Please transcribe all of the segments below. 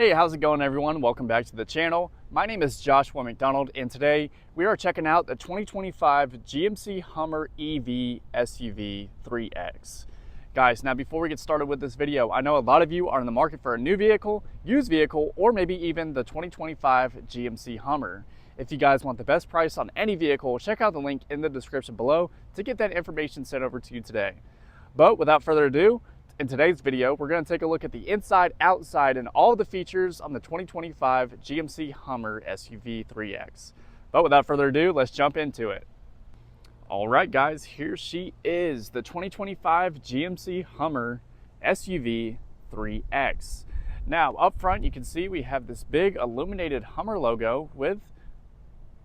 Hey, how's it going everyone? Welcome back to the channel. My name is Joshua McDonald and today we are checking out the 2025 GMC Hummer EV SUV 3X. Guys, now before we get started with this video, I know a lot of you are in the market for a new vehicle, used vehicle, or maybe even the 2025 GMC Hummer. If you guys want the best price on any vehicle, check out the link in the description below to get that information sent over to you today. But without further ado, in today's video, we're going to take a look at the inside, outside, and all the features on the 2025 GMC Hummer SUV 3X. But without further ado, let's jump into it. All right, guys, here she is, the 2025 GMC Hummer SUV 3X. Now, up front, you can see we have this big illuminated Hummer logo with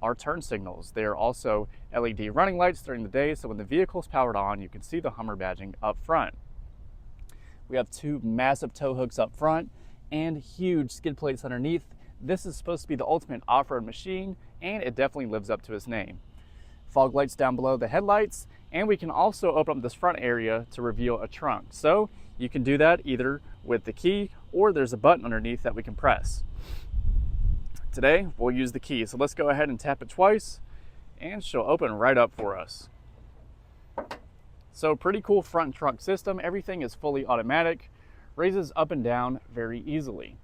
our turn signals. They are also LED running lights during the day, so when the vehicle is powered on, you can see the Hummer badging up front. We have two massive tow hooks up front and huge skid plates underneath. This is supposed to be the ultimate off-road machine, and it definitely lives up to its name. Fog lights down below the headlights, and we can also open up this front area to reveal a trunk. So you can do that either with the key or there's a button underneath that we can press. Today, we'll use the key. So let's go ahead and tap it twice, and she'll open right up for us. So pretty cool front trunk system. Everything is fully automatic, raises up and down very easily.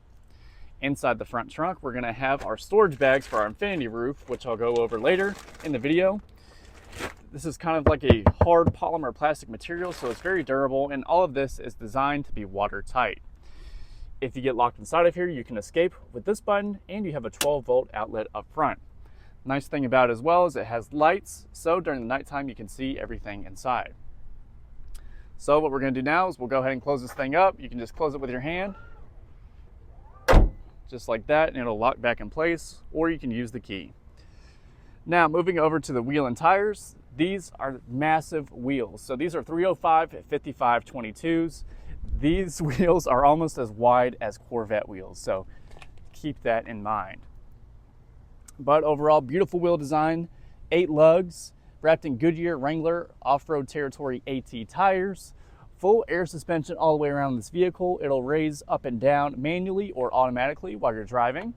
Inside the front trunk, we're gonna have our storage bags for our infinity roof, which I'll go over later in the video. This is kind of like a hard polymer plastic material, so it's very durable, and all of this is designed to be watertight. If you get locked inside of here, you can escape with this button, and you have a 12-volt outlet up front. Nice thing about it as well is it has lights, so during the nighttime you can see everything inside. So what we're going to do now is we'll go ahead and close this thing up. You can just close it with your hand, just like that, and it'll lock back in place, or you can use the key. Now moving over to the wheel and tires, these are massive wheels. So these are 305/55 22s. These wheels are almost as wide as Corvette wheels, so keep that in mind. But overall, beautiful wheel design, 8 lugs, wrapped in Goodyear Wrangler Off-Road Territory AT tires, full air suspension all the way around this vehicle. It'll raise up and down manually or automatically while you're driving.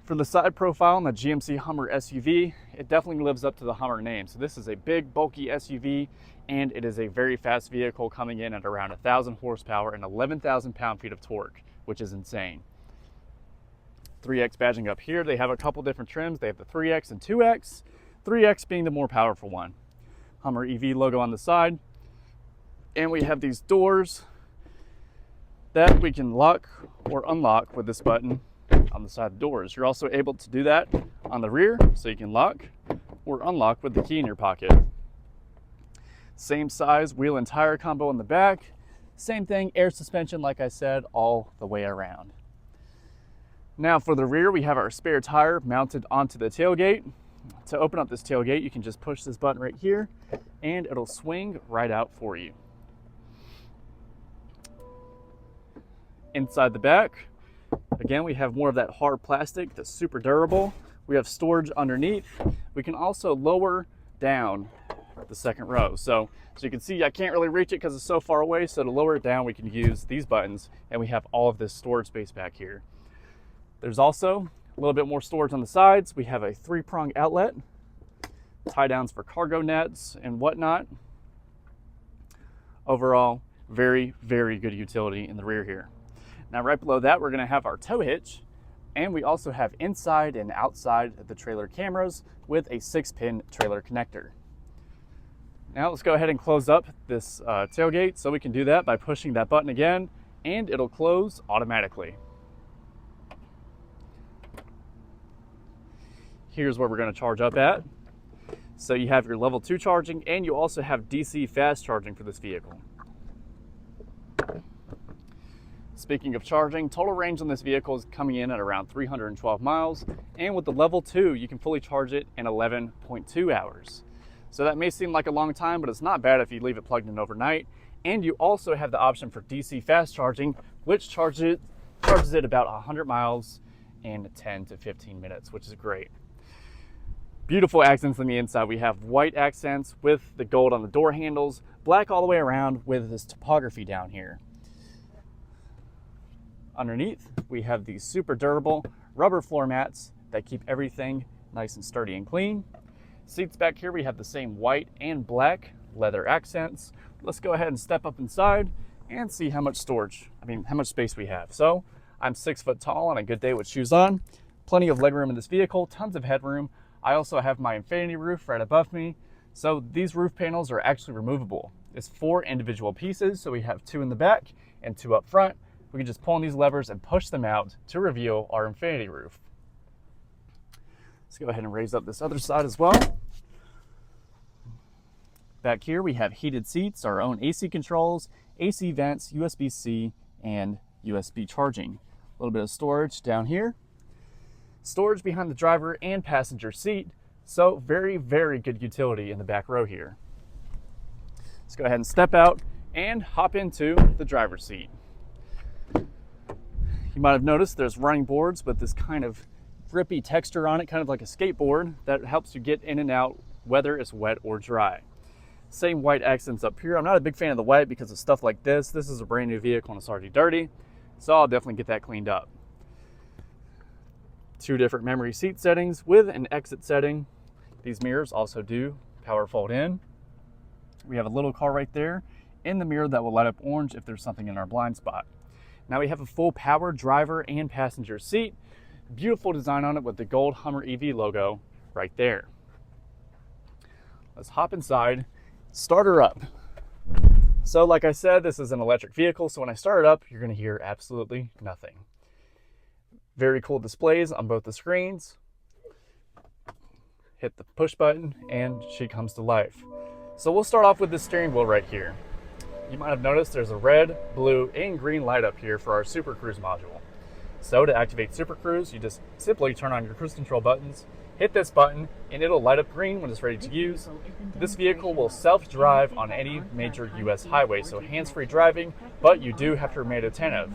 For the side profile on the GMC Hummer SUV, it definitely lives up to the Hummer name. So this is a big, bulky SUV, and it is a very fast vehicle coming in at around 1,000 horsepower and 11,000 pound-feet of torque, which is insane. 3X badging up here. They have a couple different trims. They have the 3X and 2X. 3X being the more powerful one. Hummer EV logo on the side. And we have these doors that we can lock or unlock with this button on the side doors. You're also able to do that on the rear, so you can lock or unlock with the key in your pocket. Same size wheel and tire combo in the back. Same thing, air suspension, like I said, all the way around. Now for the rear, we have our spare tire mounted onto the tailgate. To open up this tailgate, you can just push this button right here and it'll swing right out for you. Inside the back, again, we have more of that hard plastic that's super durable. We have storage underneath. We can also lower down the second row. So you can see I can't really reach it because it's so far away. So to lower it down, we can use these buttons, and we have all of this storage space back here. There's also a little bit more storage on the sides. We have a 3-prong outlet, tie downs for cargo nets and whatnot. Overall, very, very good utility in the rear here. Now right below that, we're gonna have our tow hitch, and we also have inside and outside the trailer cameras with a 6-pin trailer connector. Now let's go ahead and close up this tailgate. So we can do that by pushing that button again, and it'll close automatically. Here's where we're going to charge up at. So you have your level 2 charging, and you also have DC fast charging for this vehicle. Speaking of charging, total range on this vehicle is coming in at around 312 miles. And with the level 2, you can fully charge it in 11.2 hours. So that may seem like a long time, but it's not bad if you leave it plugged in overnight. And you also have the option for DC fast charging, which charges it about 100 miles in 10 to 15 minutes, which is great. Beautiful accents on the inside. We have white accents with the gold on the door handles, black all the way around with this topography down here. Underneath, we have these super durable rubber floor mats that keep everything nice and sturdy and clean. Seats back here, we have the same white and black leather accents. Let's go ahead and step up inside and see how much how much space we have. So I'm 6 foot tall on a good day with shoes on. Plenty of legroom in this vehicle, tons of headroom. I also have my infinity roof right above me. So these roof panels are actually removable. It's 4 individual pieces, so we have 2 in the back and 2 up front. We can just pull on these levers and push them out to reveal our infinity roof. Let's go ahead and raise up this other side as well. Back here we have heated seats, our own AC controls, AC vents, USB-C, and USB charging. A little bit of storage down here. Storage behind the driver and passenger seat. So very, very good utility in the back row here. Let's go ahead and step out and hop into the driver's seat. You might have noticed there's running boards with this kind of grippy texture on it, kind of like a skateboard that helps you get in and out whether it's wet or dry. Same white accents up here. I'm not a big fan of the white because of stuff like this. This is a brand new vehicle and it's already dirty, so I'll definitely get that cleaned up. 2 different memory seat settings with an exit setting. These mirrors also do power fold in. We have a little car right there in the mirror that will light up orange if there's something in our blind spot. Now we have a full power driver and passenger seat. Beautiful design on it with the gold Hummer EV logo right there. Let's hop inside, start her up. So like I said, this is an electric vehicle, so when I start it up, you're gonna hear absolutely nothing. Very cool displays on both the screens. Hit the push button and she comes to life. So we'll start off with the steering wheel right here. You might have noticed there's a red, blue, and green light up here for our Super Cruise module. So to activate Super Cruise, you just simply turn on your cruise control buttons, hit this button, and it'll light up green when it's ready to use. This vehicle will self-drive on any major US highway, so hands-free driving, but you do have to remain attentive.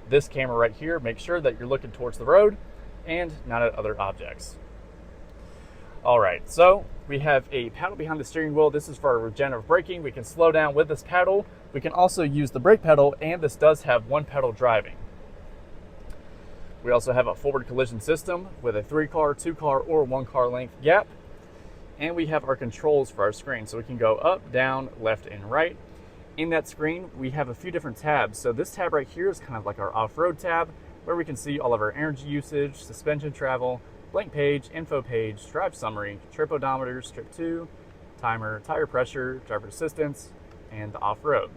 This camera right here makes sure that you're looking towards the road and not at other objects. All right, so we have a paddle behind the steering wheel. This is for our regenerative braking. We can slow down with this paddle. We can also use the brake pedal, and this does have 1 pedal driving. We also have a forward collision system with a 3-car, 2-car, or 1-car length gap. And we have our controls for our screen. So we can go up, down, left, and right. In that screen, we have a few different tabs. So this tab right here is kind of like our off-road tab, where we can see all of our energy usage, suspension travel, blank page, info page, drive summary, trip odometer, trip 2, timer, tire pressure, driver assistance, and the off-road.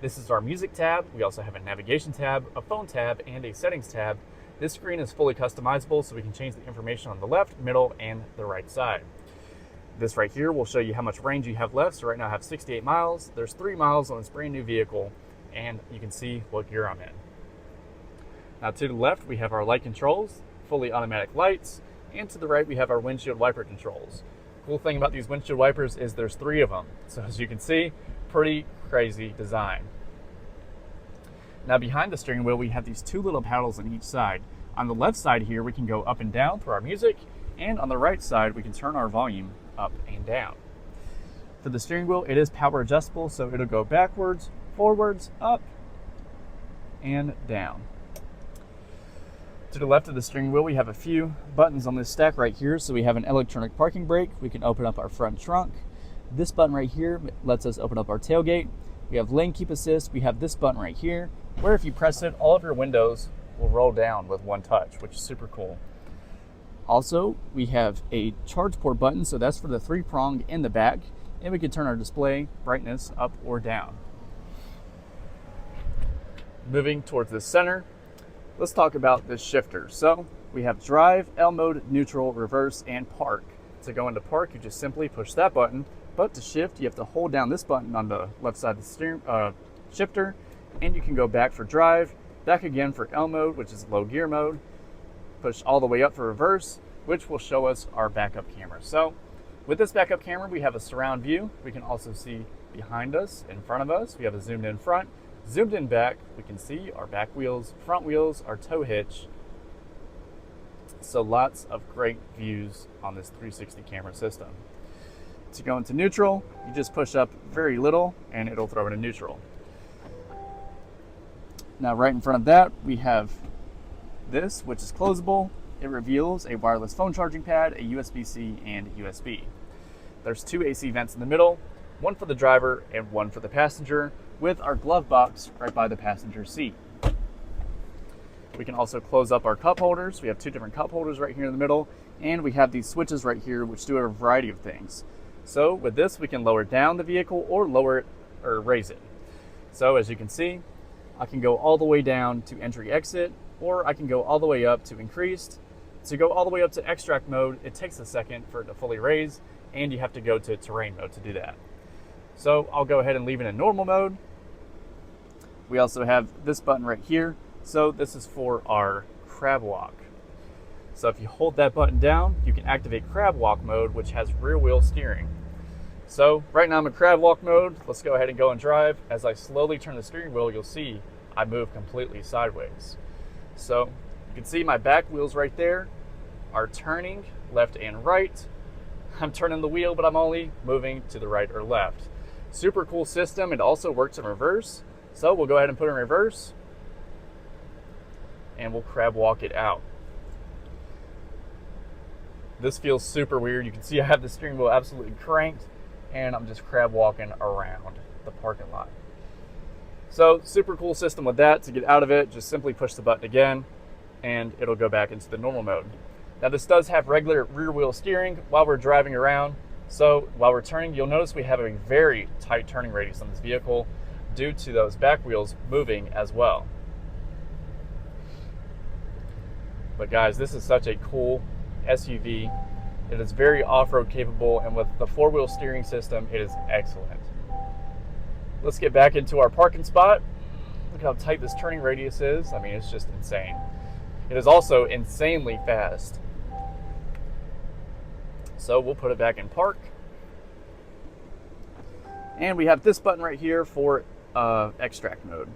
This is our music tab. We also have a navigation tab, a phone tab, and a settings tab. This screen is fully customizable, so we can change the information on the left, middle, and the right side. This right here will show you how much range you have left. So right now I have 68 miles. There's 3 miles on this brand new vehicle, and you can see what gear I'm in. Now to the left, we have our light controls, fully automatic lights, and to the right, we have our windshield wiper controls. Cool thing about these windshield wipers is there's 3 of them. So as you can see, pretty crazy design. Now behind the steering wheel, we have these 2 little paddles on each side. On the left side here, we can go up and down through our music, and on the right side, we can turn our volume up and down. For the steering wheel, it is power adjustable, so it'll go backwards, forwards, up, and down. To the left of the steering wheel, we have a few buttons on this stack right here. So we have an electronic parking brake. We can open up our front trunk. This button right here lets us open up our tailgate. We have lane keep assist. We have this button right here, where if you press it, all of your windows will roll down with one touch, which is super cool. Also, we have a charge port button, so that's for the 3-prong in the back, and we can turn our display brightness up or down. Moving towards the center, let's talk about this shifter. So we have drive, L mode, neutral, reverse, and park. To go into park, you just simply push that button, but to shift, you have to hold down this button on the left side of the steering shifter, and you can go back for drive, back again for L mode, which is low gear mode, push all the way up for reverse, which will show us our backup camera. So with this backup camera, we have a surround view. We can also see behind us, in front of us. We have a zoomed in front, zoomed in back. We can see our back wheels, front wheels, our tow hitch. So lots of great views on this 360 camera system. To go into neutral, you just push up very little and it'll throw into neutral. Now right in front of that, we have this, which is closable. It reveals a wireless phone charging pad, a USB-C, and USB. There's 2 AC vents in the middle, one for the driver and one for the passenger, with our glove box right by the passenger seat. We can also close up our cup holders. We have 2 different cup holders right here in the middle, and we have these switches right here which do a variety of things. So with this, we can lower down the vehicle or lower it or raise it. So as you can see, I can go all the way down to entry exit, or I can go all the way up to increased. To go all the way up to extract mode, it takes a second for it to fully raise, and you have to go to terrain mode to do that. So I'll go ahead and leave it in normal mode. We also have this button right here. So this is for our crab walk. So if you hold that button down, you can activate crab walk mode, which has rear wheel steering. So right now I'm in crab walk mode. Let's go ahead and go and drive. As I slowly turn the steering wheel, you'll see I move completely sideways. So you can see my back wheels right there are turning left and right. I'm turning the wheel, but I'm only moving to the right or left. Super cool system. It also works in reverse. So we'll go ahead and put it in reverse, and we'll crab walk it out. This feels super weird. You can see I have the steering wheel absolutely cranked, and I'm just crab walking around the parking lot. So super cool system with that. To get out of it, just simply push the button again, and it'll go back into the normal mode. Now this does have regular rear wheel steering while we're driving around. So while we're turning, you'll notice we have a very tight turning radius on this vehicle due to those back wheels moving as well. But guys, this is such a cool SUV. It is very off-road capable, and with the 4-wheel steering system, it is excellent. Let's get back into our parking spot. Look how tight this turning radius is. I mean, it's just insane. It is also insanely fast. So we'll put it back in park. And we have this button right here for extract mode.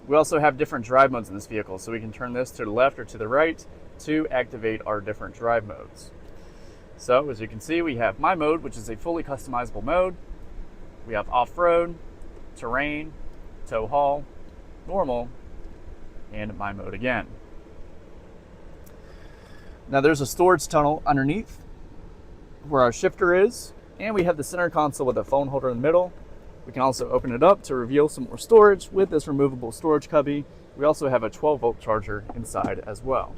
We also have different drive modes in this vehicle, so we can turn this to the left or to the right to activate our different drive modes. So as you can see, we have my mode, which is a fully customizable mode. We have off-road, terrain, tow haul, normal, and my mode again. Now there's a storage tunnel underneath where our shifter is, and we have the center console with a phone holder in the middle. We can also open it up to reveal some more storage with this removable storage cubby. We also have a 12-volt charger inside as well.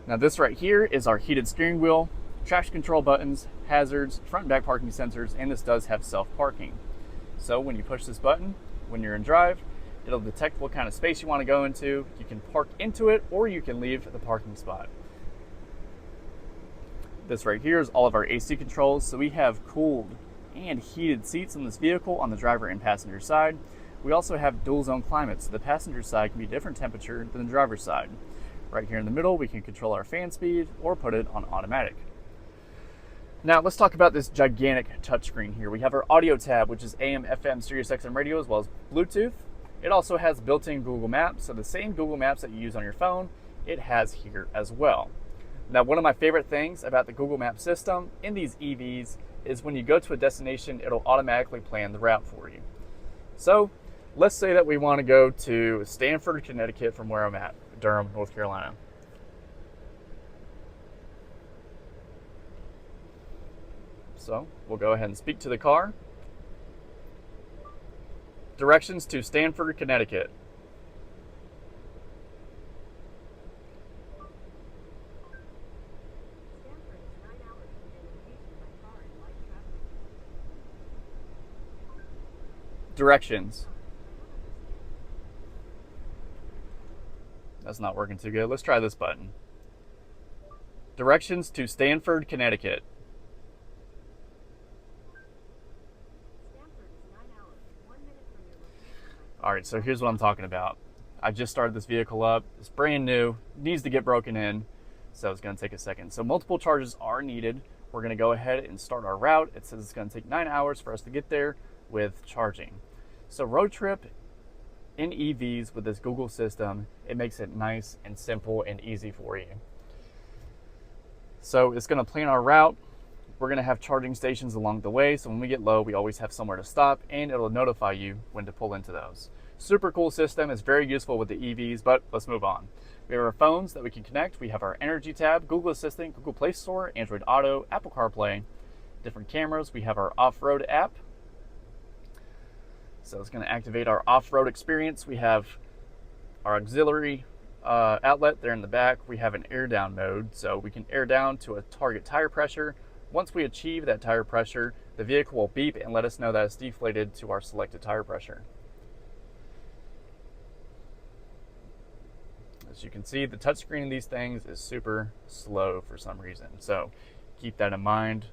Now this right here is our heated steering wheel, traction control buttons, hazards, front and back parking sensors, and this does have self-parking. So when you push this button, when you're in drive, it'll detect what kind of space you want to go into. You can park into it, or you can leave the parking spot. This right here is all of our AC controls. So we have cooled and heated seats on this vehicle on the driver and passenger side. We also have dual zone climate, so the passenger side can be different temperature than the driver's side. Right here in the middle, we can control our fan speed or put it on automatic. Now let's talk about this gigantic touchscreen here. We have our audio tab, which is AM, FM, Sirius XM radio, as well as Bluetooth. It also has built-in Google Maps, so the same Google Maps that you use on your phone, it has here as well. Now, one of my favorite things about the Google Maps system in these EVs is when you go to a destination, it'll automatically plan the route for you. So let's say that we want to go to Stamford, Connecticut from where I'm at, Durham, North Carolina. So we'll go ahead and speak to the car. Directions to Stamford, Connecticut. Directions. That's not working too good. Let's try this button. Directions to Stamford, Connecticut. All right, so here's what I'm talking about. I just started this vehicle up. It's brand new, needs to get broken in, so it's gonna take a second. So multiple charges are needed. We're gonna go ahead and start our route. It says it's gonna take 9 hours for us to get there with charging. So road trip in EVs with this Google system, it makes it nice and simple and easy for you. So it's gonna plan our route We're going to have charging stations along the way, so when we get low, we always have somewhere to stop, and it'll notify you when to pull into those. Super cool system. It's very useful with the EVs, but let's move on. We have our phones that we can connect. We have our Energy tab, Google Assistant, Google Play Store, Android Auto, Apple CarPlay, different cameras. We have our off-road app. So it's going to activate our off-road experience. We have our auxiliary outlet there in the back. We have an air down mode, so we can air down to a target tire pressure. Once we achieve that tire pressure, the vehicle will beep and let us know that it's deflated to our selected tire pressure. As you can see, the touchscreen in these things is super slow for some reason. So keep that in mind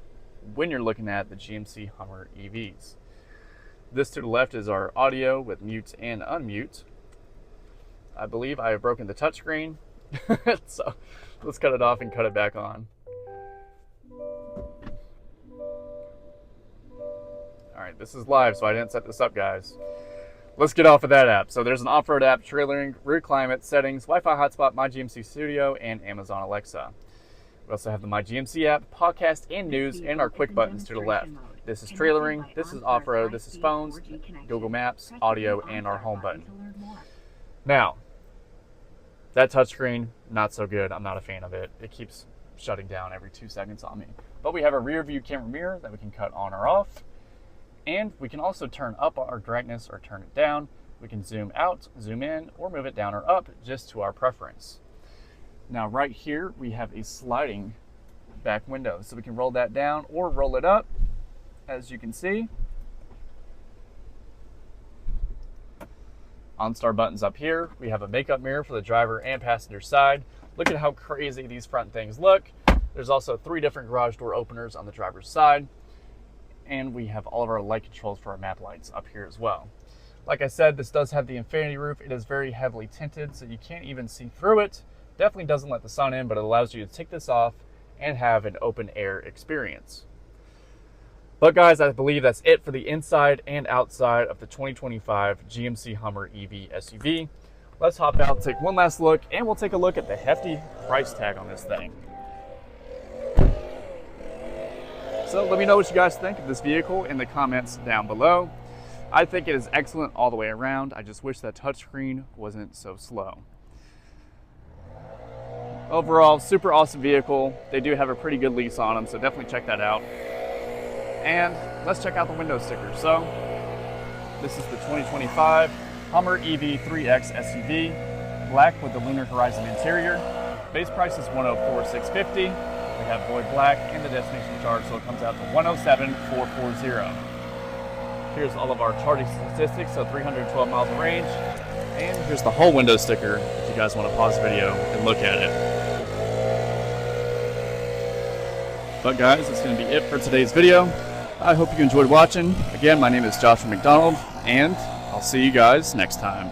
when you're looking at the GMC Hummer EVs. This to the left is our audio with mute and unmute. I believe I have broken the touchscreen, so let's cut it off and cut it back on. All right, this is live, so I didn't set this up, guys. Let's get off of that app. So there's an off-road app, trailering, rear climate, settings, Wi-Fi hotspot, My GMC Studio, and Amazon Alexa. We also have the My GMC app, podcast, and news, and our quick buttons to the left. This is trailering, this is off-road, this is phones, Google Maps, audio, and our home button. Now, that touchscreen, not so good. I'm not a fan of it. It keeps shutting down every 2 seconds on me. But we have a rear view camera mirror that we can cut on or off. And we can also turn up our brightness or turn it down. We can zoom out, zoom in, or move it down or up just to our preference. Now right here, we have a sliding back window. So we can roll that down or roll it up, as you can see. OnStar buttons up here. We have a makeup mirror for the driver and passenger side. Look at how crazy these front things look. There's also 3 different garage door openers on the driver's side. And we have all of our light controls for our map lights up here as well. Like I said, this does have the infinity roof. It is very heavily tinted, so you can't even see through it. Definitely doesn't let the sun in, but it allows you to take this off and have an open air experience. But guys, I believe that's it for the inside and outside of the 2025 GMC Hummer EV SUV. Let's hop out, take one last look, and we'll take a look at the hefty price tag on this thing. So let me know what you guys think of this vehicle in the comments down below. I think it is excellent all the way around. I just wish that touchscreen wasn't so slow. Overall, super awesome vehicle. They do have a pretty good lease on them, so definitely check that out. And let's check out the window sticker. So this is the 2025 Hummer EV 3X SUV, black with the Lunar Horizon interior. Base price is $104,650. We have void black and the destination charge, so it comes out to $107,440. Here's all of our charging statistics, so 312 miles of range. And here's the whole window sticker if you guys want to pause the video and look at it. But guys, that's going to be it for today's video. I hope you enjoyed watching. Again, my name is Joshua McDonald, and I'll see you guys next time.